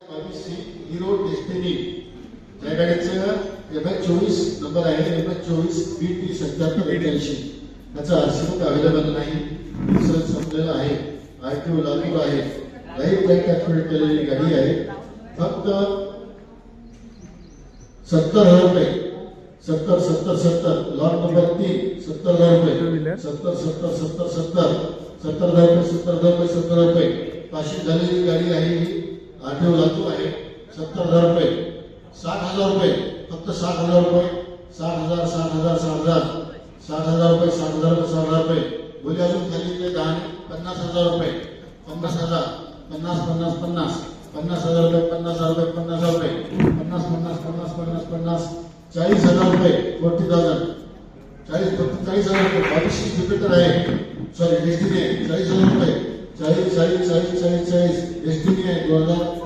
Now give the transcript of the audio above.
Hero destiny या गाडीचं MH24 number आहे, MH24 BT 7781. त्याचा आरसी अवेलेबल नाही, इन्शुरन्स संपलेला आहे, RTO लागू आहे, लाईफ टाईम कॅल्क्युलेट केलेली गाडी आहे. फक्त 70,000 रुपये, 70 लॉट नंबर 3 70,000 रुपये, 70,000 रुपये पाचशे झालेली गाडी आहे. ही RTO लागू आहे. 70,000 रुपये, 60,000 रुपये, फक्त 60,000 रुपये, 60,000 रुपये, 60,000 रुपये. बोली अजून खाली ते 50,000 रुपये, 50,000, 50,000 रुपये, 50,000 रुपये, 50,000 रुपये, 40,000 रुपये, 40,000, 40,000 रुपये. 22 ज्युपिटर आहे, सॉरी डेस्टिनी आहे. 40,000 रुपये, 40 डेस्टिनी आहे. 2000